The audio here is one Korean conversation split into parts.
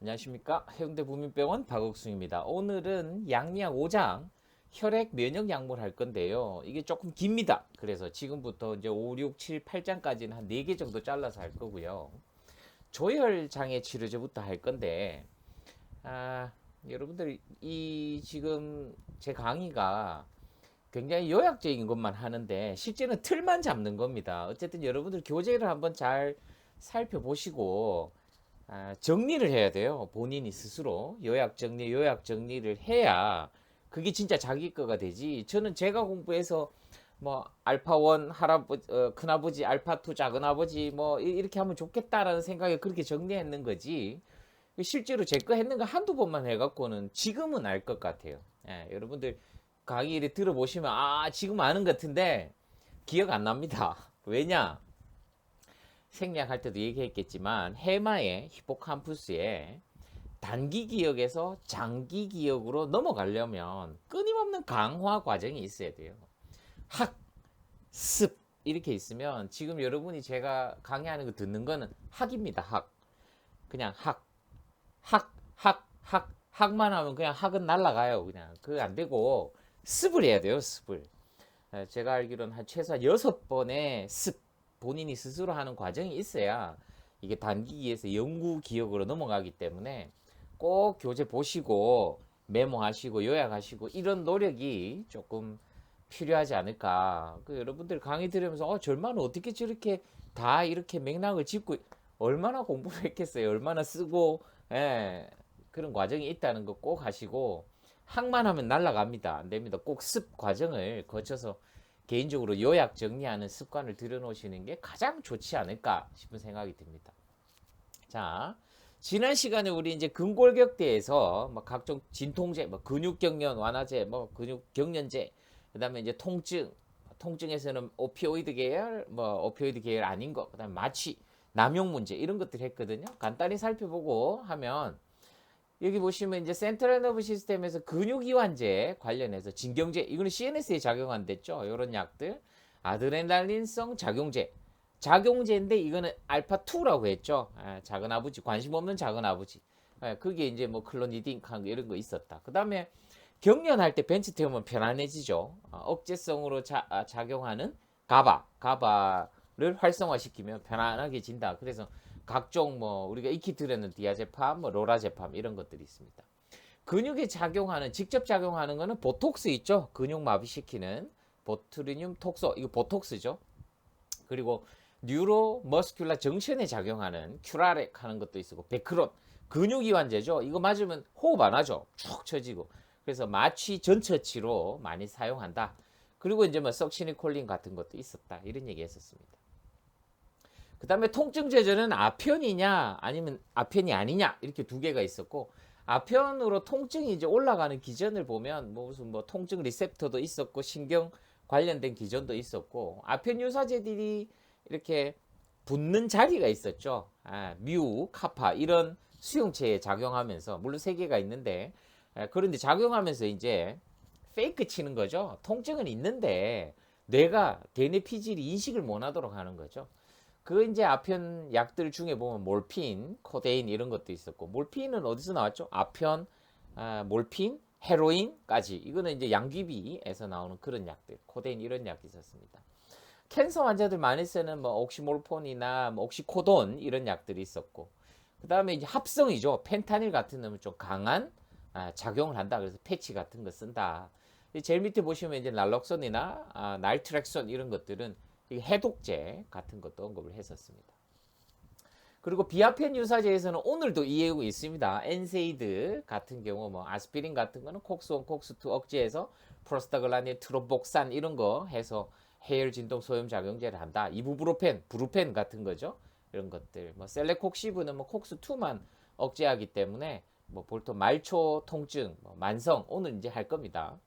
안녕하십니까. 해운대 부민병원 박옥순입니다. 오늘은 양리학 5장 혈액 면역 약물 할 건데요. 이게 조금 깁니다. 그래서 지금부터 이제 5, 6, 7, 8장까지는 한 4개 정도 잘라서 할 거고요. 조혈장애 치료제부터 할 건데, 아, 여러분들 이 지금 제 강의가 굉장히 요약적인 것만 하는데 실제는 틀만 잡는 겁니다. 어쨌든 여러분들 교재를 한번 잘 살펴보시고 정리를 해야 돼요. 본인이 스스로 요약 정리를 해야 그게 진짜 자기 거가 되지. 저는 제가 공부해서 뭐 알파 1 할아버지 큰아버지 알파 2 작은아버지 뭐 이렇게 하면 좋겠다라는 생각에 그렇게 정리했는 거지. 실제로 제 거 했는 거 한두 번만 해갖고는 지금은 알 것 같아요. 여러분들 강의를 들어보시면 지금 아는 것 같은데 기억 안 납니다. 왜냐? 생략할 때도 얘기했겠지만 해마의 히포캄푸스에 단기 기억에서 장기 기억으로 넘어가려면 끊임없는 강화 과정이 있어야 돼요. 학, 습 이렇게 있으면 지금 여러분이 제가 강의하는 거 듣는 거는 학입니다. 학. 그냥 학만 하면 그냥 학은 날라가요. 그냥 그거 안 되고 습을 해야 돼요. 습을. 제가 알기로는 한 최소한 6번의 습 본인이 스스로 하는 과정이 있어야 이게 단기기에서 영구 기억으로 넘어가기 때문에 꼭 교재 보시고 메모하시고 요약하시고 이런 노력이 조금 필요하지 않을까. 여러분들 강의 들으면서 절만은 어떻게 저렇게 다 이렇게 맥락을 짚고 얼마나 공부를 했겠어요. 얼마나 쓰고 그런 과정이 있다는 거 꼭 하시고 학만 하면 날라갑니다. 안 됩니다. 꼭 습 과정을 거쳐서 개인적으로 요약 정리하는 습관을 들여놓으시는 게 가장 좋지 않을까 싶은 생각이 듭니다. 자, 지난 시간에 우리 이제 근골격대에서 뭐 각종 진통제, 뭐 근육경련 완화제, 뭐 근육경련제, 그다음에 이제 통증에서는 오피오이드 계열, 뭐 오피오이드 계열 아닌 거, 그다음에 마취, 남용 문제 이런 것들 했거든요. 간단히 살펴보고 하면 여기 보시면 이제 센트럴 너브 시스템에서 근육이완제 관련해서 진경제 이거는 CNS에 작용한댔죠. 이런 약들 아드레날린성 작용제인데 이거는 알파 2라고 했죠. 작은 아버지 관심 없는 작은 아버지. 그게 이제 뭐 클로니딘 이런 거 있었다. 그 다음에 경련할 때 벤치 태우면 편안해지죠. 억제성으로 작용하는 가바를 활성화시키면 편안하게 진다. 그래서 각종 뭐 우리가 익히 들었는 디아제팜, 뭐 로라제팜 이런 것들이 있습니다. 근육에 작용하는 직접 작용하는 거는 보톡스 있죠. 근육 마비시키는 보투리늄 톡소 이거 보톡스죠. 그리고 뉴로 머스큘라 정션에 작용하는 큐라렉 하는 것도 있고 베크론 근육이완제죠. 이거 맞으면 호흡 안 하죠. 쭉 처지고. 그래서 마취 전처치로 많이 사용한다. 그리고 이제 뭐 석시니콜린 같은 것도 있었다. 이런 얘기 했었습니다. 그 다음에 통증 제저는 아편이냐 아니면 아편이 아니냐 이렇게 두 개가 있었고 아편으로 통증이 이제 올라가는 기전을 보면 뭐 무슨 뭐 통증 리셉터도 있었고 신경 관련된 기전도 있었고 아편 유사제들이 이렇게 붙는 자리가 있었죠. 뮤, 카파 이런 수용체에 작용하면서 물론 세 개가 있는데 그런데 작용하면서 이제 페이크 치는 거죠. 통증은 있는데 뇌가 대뇌 피질이 인식을 못하도록 하는 거죠. 그 이제 아편 약들 중에 보면 몰핀, 코데인 이런 것도 있었고 몰핀은 어디서 나왔죠? 아편, 몰핀, 헤로인까지 이거는 이제 양귀비에서 나오는 그런 약들, 코데인 이런 약이 있었습니다. 캔서 환자들 많이 쓰는 뭐 옥시몰폰이나 뭐 옥시코돈 이런 약들이 있었고 그 다음에 이제 합성이죠. 펜타닐 같은 놈은 좀 강한 작용을 한다. 그래서 패치 같은 거 쓴다. 제일 밑에 보시면 이제 날록선이나 날트렉선 이런 것들은 해독제 같은 것도 언급을 했었습니다. 그리고 비아펜 유사제에서는 오늘도 이해하고 있습니다. 엔세이드 같은 경우 뭐 아스피린 같은 거는 콕스1, 콕스2 억제해서 프로스타글란딘, 트로복산 이런 거 해서 해열 진동 소염 작용제를 한다. 이부브로펜, 브루펜 같은 거죠. 이런 것들. 뭐 셀레콕시브는 뭐 콕스2만 억제하기 때문에 뭐 볼통 말초 통증, 뭐 만성 오늘 이제 할 겁니다.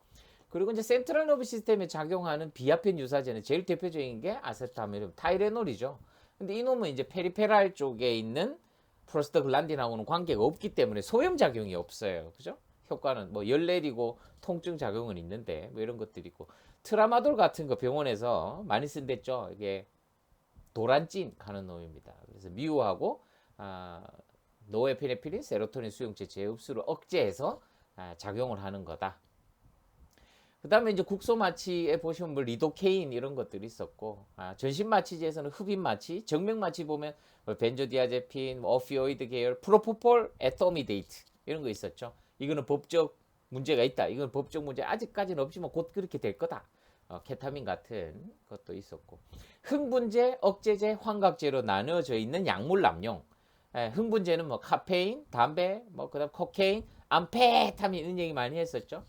그리고 이제 센트럴 너브 시스템에 작용하는 비아펜 유사제는 제일 대표적인 게 아세타밀, 타이레놀이죠. 근데 이놈은 이제 페리페랄 쪽에 있는 프로스타글란딘하고는 관계가 없기 때문에 소염 작용이 없어요. 그죠? 효과는 뭐 열 내리고 통증 작용은 있는데 뭐 이런 것들이 있고 트라마돌 같은 거 병원에서 많이 쓴댔죠. 이게 도란찐 가는 놈입니다. 그래서 미우하고 노에피네프린, 세로토닌 수용체 재흡수를 억제해서 작용을 하는 거다. 그 다음에 이제 국소마취에 보시면 뭐 리도케인 이런 것들이 있었고, 전신마취제에서는 흡입마취, 정맥마취 보면 뭐 벤조디아제핀, 뭐 오피오이드 계열, 프로포폴, 에토미데이트 이런 거 있었죠. 이거는 법적 문제가 있다. 이건 법적 문제 아직까지는 없지만 곧 그렇게 될 거다. 케타민 같은 것도 있었고, 흥분제, 억제제, 환각제로 나누어져 있는 약물 남용. 흥분제는 뭐 카페인, 담배, 뭐 그다음 코케인, 암페타민 이런 얘기 많이 했었죠.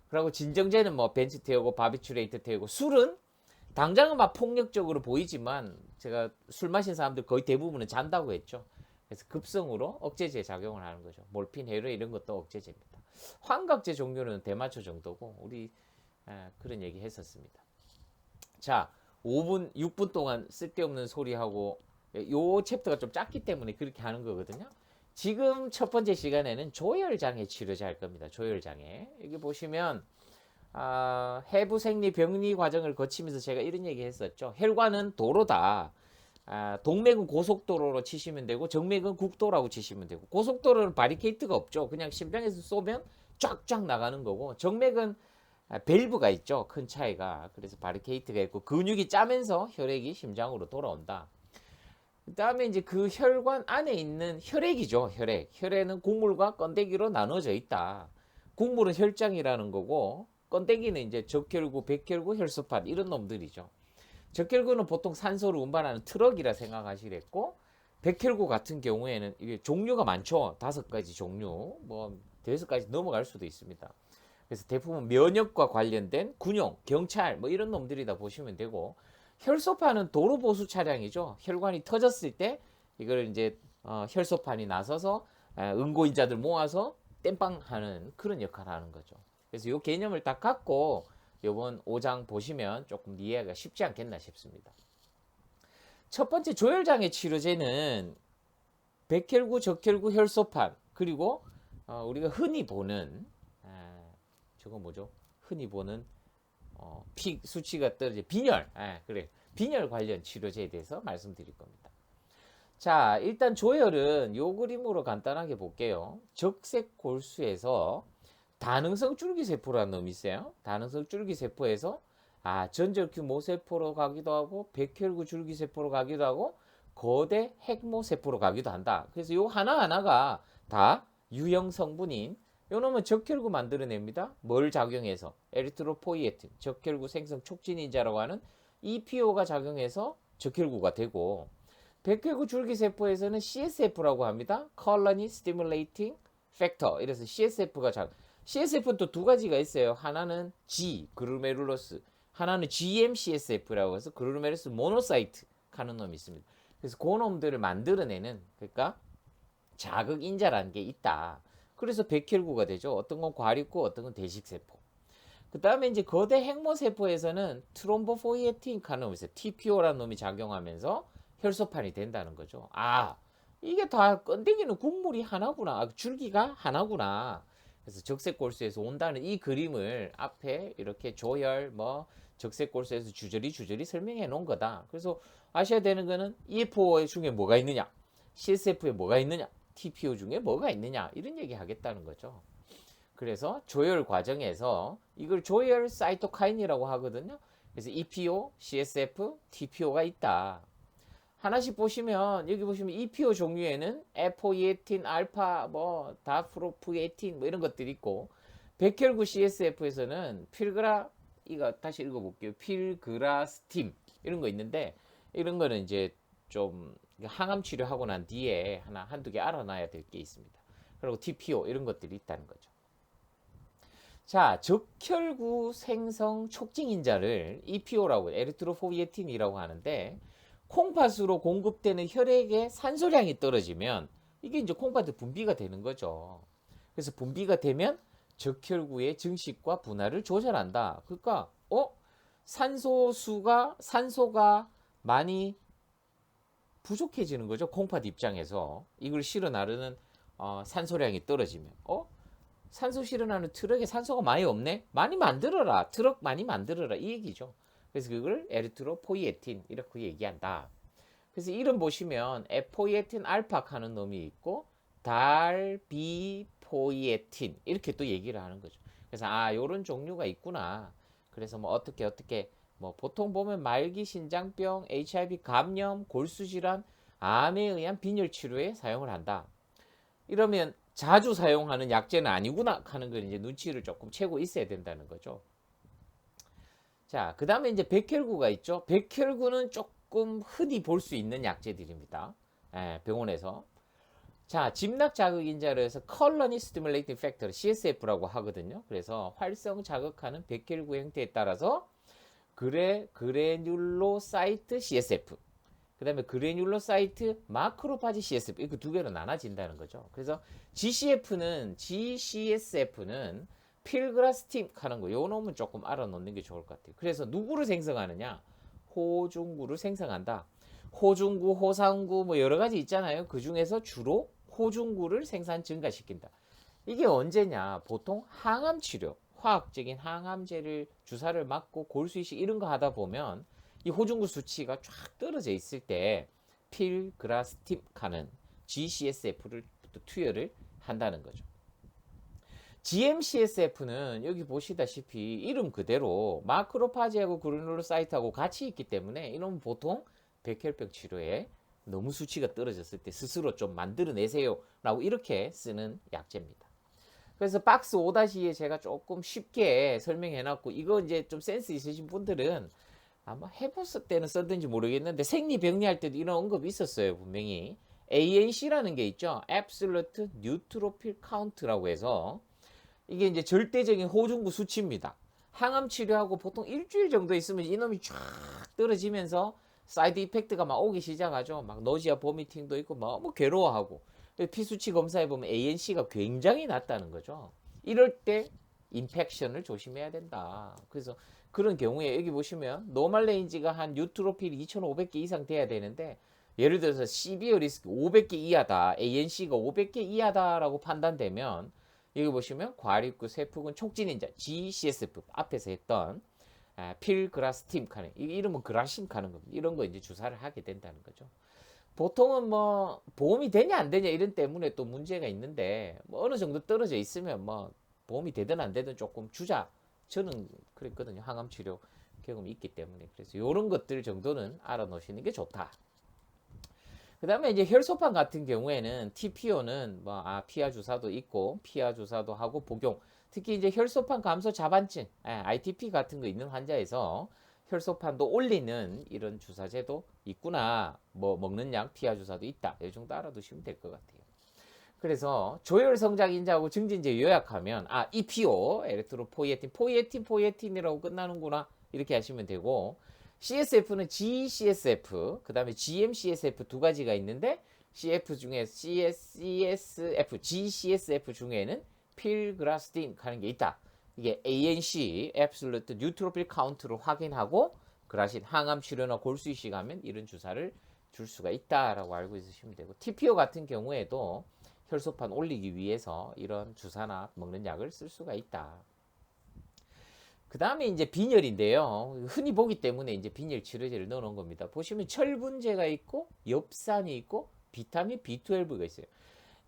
그리고 진정제는 뭐 벤츠 태우고 바비츄레이트 태우고, 술은 당장은 막 폭력적으로 보이지만 제가 술 마신 사람들 거의 대부분은 잔다고 했죠. 그래서 급성으로 억제제 작용을 하는 거죠. 몰핀, 헤로인 이런 것도 억제제입니다. 환각제 종류는 대마초 정도고, 우리 그런 얘기 했었습니다. 자, 5분, 6분 동안 쓸데없는 소리하고, 요 챕터가 좀 작기 때문에 그렇게 하는 거거든요. 지금 첫 번째 시간에는 조혈장애 치료제 할 겁니다. 조혈장애. 여기 보시면 해부 생리 병리 과정을 거치면서 제가 이런 얘기 했었죠. 혈관은 도로다. 동맥은 고속도로로 치시면 되고, 정맥은 국도라고 치시면 되고, 고속도로는 바리케이트가 없죠. 그냥 심장에서 쏘면 쫙쫙 나가는 거고, 정맥은 밸브가 있죠. 큰 차이가. 그래서 바리케이트가 있고, 근육이 짜면서 혈액이 심장으로 돌아온다. 그 다음에 이제 그 혈관 안에 있는 혈액이죠. 혈액. 혈액은 국물과 건더기로 나눠져 있다. 국물은 혈장이라는 거고, 건더기는 이제 적혈구, 백혈구, 혈소판 이런 놈들이죠. 적혈구는 보통 산소를 운반하는 트럭이라 생각하시랬고, 백혈구 같은 경우에는 이게 종류가 많죠. 5가지 종류, 뭐 6가지 넘어갈 수도 있습니다. 그래서 대부분 면역과 관련된 군용, 경찰 뭐 이런 놈들이다 보시면 되고, 혈소판은 도로 보수 차량이죠. 혈관이 터졌을 때 이걸 이제 혈소판이 나서서 응고인자들 모아서 땜빵하는 그런 역할을 하는 거죠. 그래서 이 개념을 딱 갖고 이번 5장 보시면 조금 이해가 쉽지 않겠나 싶습니다. 첫 번째 조혈장애 치료제는 백혈구, 적혈구, 혈소판, 그리고 우리가 흔히 보는 저거 뭐죠? 흔히 보는 피 수치가 떨어져 빈혈, 그래, 빈혈 관련 치료제에 대해서 말씀드릴 겁니다. 자, 일단 조혈은 요 그림으로 간단하게 볼게요. 적색 골수에서 다능성 줄기세포라는 놈이 있어요. 다능성 줄기세포에서 전절큐 모세포로 가기도 하고, 백혈구 줄기세포로 가기도 하고, 거대 핵모세포로 가기도 한다. 그래서 요 하나하나가 다 유형 성분인, 요 놈은 적혈구 만들어냅니다. 뭘 작용해서? 에리트로포이에틴, 적혈구 생성 촉진인자라고 하는 EPO가 작용해서 적혈구가 되고, 백혈구 줄기세포에서는 CSF라고 합니다. Colony Stimulating Factor. 이래서 CSF가 CSF는 또 2가지가 있어요. 하나는 G, 그루메룰로스, 하나는 GM-CSF라고 해서 그루메룰로스 모노사이트 하는 놈이 있습니다. 그래서 그 놈들을 만들어내는, 그러니까 자극인자라는 게 있다. 그래서 백혈구가 되죠. 어떤 건 과립구, 어떤 건 대식세포. 그 다음에 이제 거대 핵모세포에서는 트롬보포이에틴 하는 놈이 있어요. TPO라는 놈이 작용하면서 혈소판이 된다는 거죠. 이게 다 건더기는 국물이 하나구나. 줄기가 하나구나. 그래서 적색골수에서 온다는 이 그림을 앞에 이렇게 조혈, 뭐 적색골수에서 주저리 설명해 놓은 거다. 그래서 아셔야 되는 거는 EFO 중에 뭐가 있느냐, CSF에 뭐가 있느냐, TPO 중에 뭐가 있느냐, 이런 얘기 하겠다는 거죠. 그래서 조혈 과정에서 이걸 조혈 사이토카인이라고 하거든요. 그래서 EPO, CSF, TPO가 있다. 하나씩 보시면, 여기 보시면 EPO 종류에는 에포이에틴, 알파, 뭐 다프로프에틴 뭐 이런 것들이 있고, 백혈구 CSF에서는 필그라, 이거 다시 읽어볼게요. 필그라스팀 이런 거 있는데, 이런 거는 이제 좀 항암 치료하고 난 뒤에 한두 개 알아놔야 될 게 있습니다. 그리고 TPO 이런 것들이 있다는 거죠. 자, 적혈구 생성 촉진인자를 EPO라고, 에리트로포이에틴이라고 하는데, 콩팥으로 공급되는 혈액의 산소량이 떨어지면 이게 이제 콩팥의 분비가 되는 거죠. 그래서 분비가 되면 적혈구의 증식과 분할을 조절한다. 그러니까 산소가 많이 부족해지는 거죠. 콩팥 입장에서 이걸 실어 나르는 산소량이 떨어지면 산소 실어나는 트럭에 산소가 많이 없네? 많이 만들어라. 트럭 많이 만들어라. 이 얘기죠. 그래서 그걸 에리트로포이에틴 이렇게 얘기한다. 그래서 이름 보시면 에포이에틴 알파 하는 놈이 있고, 달비포이에틴 이렇게 또 얘기를 하는 거죠. 그래서 요런 종류가 있구나. 그래서 뭐 어떻게 뭐 보통 보면 말기 신장병, HIV 감염, 골수 질환, 암에 의한 빈혈 치료에 사용을 한다. 이러면 자주 사용하는 약제는 아니구나 하는 걸 이제 눈치를 조금 채고 있어야 된다는 거죠. 자, 그 다음에 이제 백혈구가 있죠. 백혈구는 조금 흔히 볼 수 있는 약제들입니다. 병원에서. 자, 집락 자극 인자로 해서 컬러니 스티뮬레이팅 팩터 CSF라고 하거든요. 그래서 활성 자극하는 백혈구 형태에 따라서 그레뉴로사이트 CSF, 그 다음에 그레뉴로사이트 마크로파지 CSF 이거 두 개로 나눠진다는 거죠. 그래서 GCSF는 필그라스팀 하는 거, 요 놈은 조금 알아놓는 게 좋을 것 같아요. 그래서 누구를 생성하느냐? 호중구를 생성한다. 호중구, 호상구 뭐 여러 가지 있잖아요. 그 중에서 주로 호중구를 생산 증가시킨다. 이게 언제냐? 보통 항암 치료, 화학적인 항암제를 주사를 맞고 골수 이식 이런 거 하다 보면 이 호중구 수치가 쫙 떨어져 있을 때 필그라스팀카는 GCSF를 또 투여를 한다는 거죠. GM-CSF는 여기 보시다시피 이름 그대로 마크로파지하고 그라누로사이트하고 같이 있기 때문에 이놈은 보통 백혈병 치료에 너무 수치가 떨어졌을 때 스스로 좀 만들어내세요 라고 이렇게 쓰는 약제입니다. 그래서 박스 5-2에 제가 조금 쉽게 설명해놨고, 이거 이제 좀 센스 있으신 분들은 아마 해봤을 때는 썼든지 모르겠는데 생리병리할 때도 이런 언급이 있었어요. 분명히 ANC라는 게 있죠. Absolute Neutrophil Count라고 해서 이게 이제 절대적인 호중구 수치입니다. 항암 치료하고 보통 일주일 정도 있으면 이놈이 쫙 떨어지면서 사이드 이펙트가 막 오기 시작하죠. 막 노지아 보미팅도 있고 너무 괴로워하고, 피수치 검사해 보면 ANC가 굉장히 낮다는 거죠. 이럴 때 인펙션을 조심해야 된다. 그래서 그런 경우에 여기 보시면 노멀 레인지가 한 뉴트로필 2,500개 이상 돼야 되는데, 예를 들어서 시비어 리스크 500개 이하다, ANC가 500개 이하다라고 판단되면 여기 보시면 과립구 세포군 촉진인자 GCSF 앞에서 했던 필그라스팀 카네, 이름은 그라심 카는 겁니다. 이런 거 이제 주사를 하게 된다는 거죠. 보통은 뭐 보험이 되냐 안 되냐 이런 때문에 또 문제가 있는데, 뭐 어느 정도 떨어져 있으면 뭐 보험이 되든 안 되든 조금 주자, 저는 그랬거든요. 항암 치료 경험이 있기 때문에. 그래서 이런 것들 정도는 알아놓으시는 게 좋다. 그 다음에 이제 혈소판 같은 경우에는 TPO는 뭐 피하 주사도 있고 피하 주사도 하고 복용, 특히 이제 혈소판 감소 자반증 ITP 같은 거 있는 환자에서 혈소판도 올리는 이런 주사제도 있구나. 뭐 먹는 약 피하 주사도 있다. 이 정도 알아두시면 될 것 같아요. 그래서 조혈 성장 인자하고 증진제 요약하면 EPO 포이에틴이라고 끝나는구나 이렇게 하시면 되고, CSF는 GCSF, 그 다음에 GM-CSF 두 가지가 있는데, CF 중에 GCSF 중에는 필그라스틴 하는 게 있다. 이게 ANC, Absolute Neutrophil Count를 확인하고 그라신 항암 치료나 골수 이식하면 이런 주사를 줄 수가 있다라고 알고 있으시면 되고, TPO 같은 경우에도 혈소판 올리기 위해서 이런 주사나 먹는 약을 쓸 수가 있다. 그 다음에 이제 빈혈인데요. 흔히 보기 때문에 이제 빈혈 치료제를 넣어 놓은 겁니다. 보시면 철분제가 있고 엽산이 있고 비타민 B12가 있어요.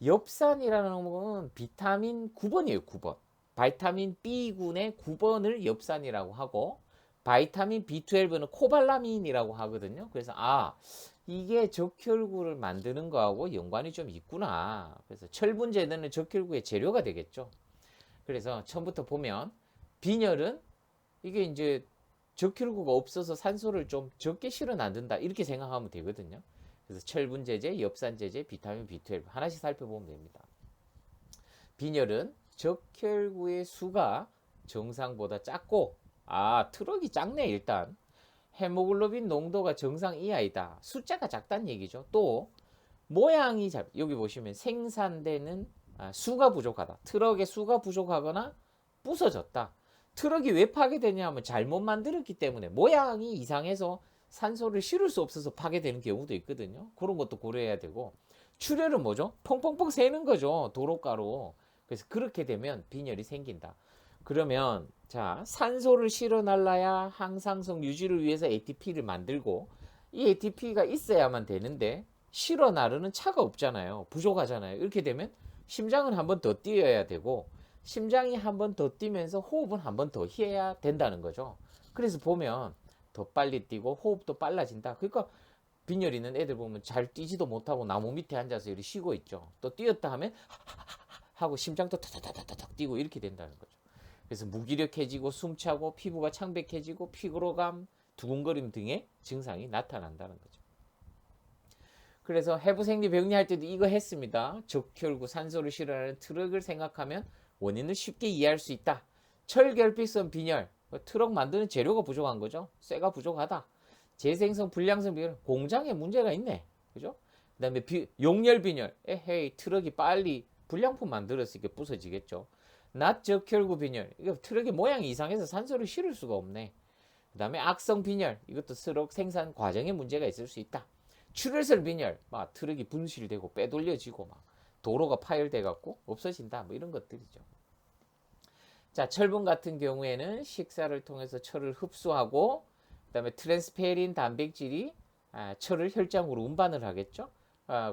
엽산이라는 건 비타민 9번이에요. 9번. 바이타민 B군의 9번을 엽산이라고 하고, 바이타민 B12는 코발라민이라고 하거든요. 그래서 이게 적혈구를 만드는 거하고 연관이 좀 있구나. 그래서 철분제는 적혈구의 재료가 되겠죠. 그래서 처음부터 보면 빈혈은 이게 이제 적혈구가 없어서 산소를 좀 적게 실어 낳는다 이렇게 생각하면 되거든요. 그래서 철분제제, 엽산제제, 비타민 B12 하나씩 살펴보면 됩니다. 빈혈은 적혈구의 수가 정상보다 작고, 트럭이 작네. 일단 헤모글로빈 농도가 정상 이하이다. 숫자가 작다는 얘기죠. 또 모양이 여기 보시면 생산되는 수가 부족하다. 트럭의 수가 부족하거나 부서졌다. 트럭이 왜 파괴되냐면 잘못 만들었기 때문에 모양이 이상해서 산소를 실을 수 없어서 파괴되는 경우도 있거든요. 그런 것도 고려해야 되고, 출혈은 뭐죠? 펑펑펑 새는 거죠. 도로가루. 그래서 그렇게 되면 빈혈이 생긴다. 그러면 자, 산소를 실어 날라야 항상성 유지를 위해서 ATP를 만들고, 이 ATP가 있어야만 되는데 실어 나르는 차가 없잖아요. 부족하잖아요. 이렇게 되면 심장은 한 번 더 뛰어야 되고 심장이 한 번 더 뛰면서 호흡은 한 번 더 해야 된다는 거죠. 그래서 보면 더 빨리 뛰고 호흡도 빨라진다. 그러니까 빈혈 있는 애들 보면 잘 뛰지도 못하고 나무 밑에 앉아서 이렇게 쉬고 있죠. 또 뛰었다 하면 하고 심장도 타타타타닥 뛰고 이렇게 된다는 거죠. 그래서 무기력해지고 숨차고 피부가 창백해지고 피로감, 두근거림 등의 증상이 나타난다는 거죠. 그래서 해부생리 병리할 때도 이거 했습니다. 적혈구 산소를 실어나는 트럭을 생각하면 원인을 쉽게 이해할 수 있다. 철결핍성 빈혈, 트럭 만드는 재료가 부족한 거죠. 쇠가 부족하다. 재생성 불량성 빈혈, 공장에 문제가 있네. 그죠? 그 다음에 용열 빈혈, 에헤이 트럭이 빨리 불량품 만들었으니까 부서지겠죠. 낮적혈구 빈혈, 이거 트럭의 모양이 이상해서 산소를 실을 수가 없네. 그 다음에 악성 빈혈, 이것도 트럭 생산 과정에 문제가 있을 수 있다. 출혈성 빈혈, 막 트럭이 분실되고 빼돌려지고 막 도로가 파열돼 갖고 없어진다. 뭐 이런 것들이죠. 자, 철분 같은 경우에는 식사를 통해서 철을 흡수하고 그다음에 트랜스페린 단백질이 철을 혈장으로 운반을 하겠죠.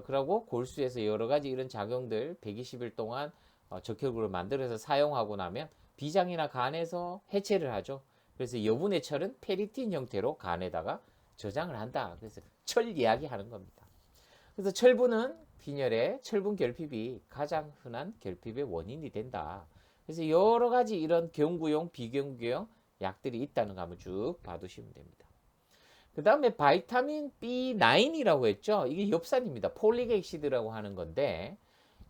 그러고 골수에서 여러 가지 이런 작용들 120일 동안 적혈구를 만들어서 사용하고 나면 비장이나 간에서 해체를 하죠. 그래서 여분의 철은 페리틴 형태로 간에다가 저장을 한다. 그래서 철 이야기하는 겁니다. 그래서 철분은 빈혈의 철분 결핍이 가장 흔한 결핍의 원인이 된다. 그래서 여러 가지 이런 경구용, 비경구용 약들이 있다는 거 한번 쭉 봐두시면 됩니다. 그 다음에 바이타민 B9이라고 했죠. 이게 엽산입니다. 폴릭액시드라고 하는 건데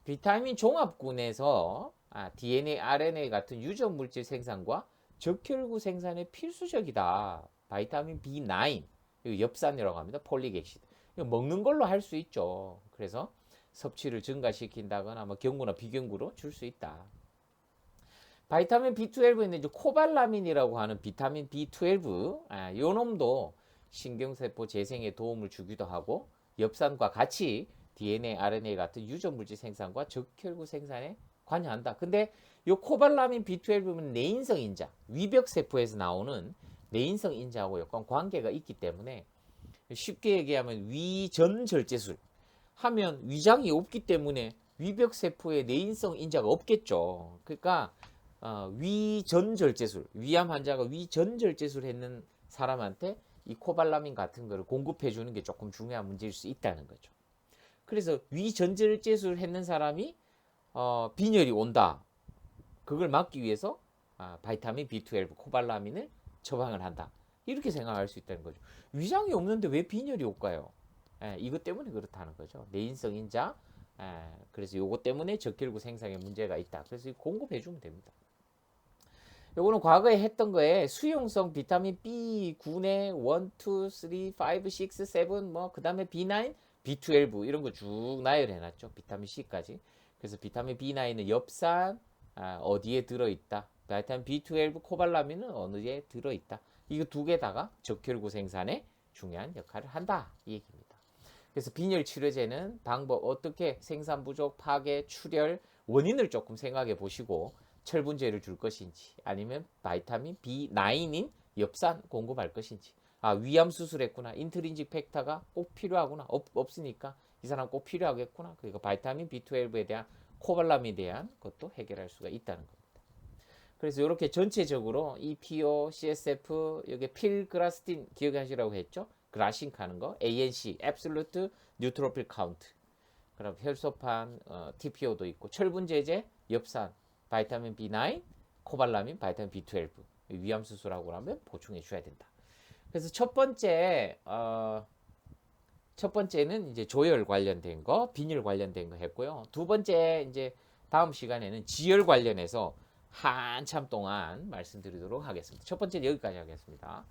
비타민 종합군에서 DNA, RNA 같은 유전 물질 생산과 적혈구 생산에 필수적이다. 바이타민 B9, 이거 엽산이라고 합니다. 폴릭액시드. 이거 먹는 걸로 할 수 있죠. 그래서 섭취를 증가시킨다거나 뭐 경구나 비경구로 줄 수 있다. 바이타민 B12에는 이제 코발라민이라고 하는 비타민 B12, 요 놈도 신경세포 재생에 도움을 주기도 하고 엽산과 같이 DNA, RNA 같은 유전물질 생산과 적혈구 생산에 관여한다. 근데 요 코발라민 B12는 내인성 인자, 위벽세포에서 나오는 내인성 인자하고 약간 관계가 있기 때문에 쉽게 얘기하면 위전절제술 하면 위장이 없기 때문에 위벽세포에 내인성 인자가 없겠죠. 그러니까 위전절제술, 위암 환자가 위전절제술 했는 사람한테 이 코발라민 같은 거를 공급해 주는 게 조금 중요한 문제일 수 있다는 거죠. 그래서 위전절제술 했는 사람이 빈혈이 온다. 그걸 막기 위해서 바이타민 B12 코발라민을 처방을 한다. 이렇게 생각할 수 있다는 거죠. 위장이 없는데 왜 빈혈이 올까요? 이것 때문에 그렇다는 거죠. 내인성 인자. 그래서 요것 때문에 적혈구 생산에 문제가 있다. 그래서 공급해 주면 됩니다. 요거는 과거에 했던 거에 수용성 비타민 B9의 1, 2, 3, 5, 6, 7, 뭐 그 다음에 B9, B12 이런 거 쭉 나열해 놨죠. 비타민 C까지. 그래서 비타민 B9은 엽산 어디에 들어있다. 비타민 B12 코발라민은 어느에 들어있다. 이거 두 개다가 적혈구 생산에 중요한 역할을 한다. 이 얘기입니다. 그래서 빈혈 치료제는 방법 어떻게 생산 부족, 파괴, 출혈 원인을 조금 생각해 보시고 철분제를 줄 것인지 아니면 바이타민 B9인 엽산 공급할 것인지 위암 수술했구나 인트린직 팩터가 꼭 필요하구나 없으니까 이 사람 꼭 필요하겠구나 그러니까 바이타민 B12에 대한 코발람에 대한 것도 해결할 수가 있다는 겁니다. 그래서 이렇게 전체적으로 EPO, CSF 여기 필그라스틴 기억하시라고 했죠. 그라신 하는 거 ANC Absolute Neutrophil Count 그럼 혈소판 TPO도 있고 철분제제 엽산 바이타민 B9, 코발라민, 바이타민 B12 위암 수술하고 나면 보충해 줘야 된다. 그래서 첫 번째는 이제 조혈 관련된 거, 빈혈 관련된 거 했고요. 두 번째 이제 다음 시간에는 지혈 관련해서 한참 동안 말씀드리도록 하겠습니다. 첫 번째는 여기까지 하겠습니다.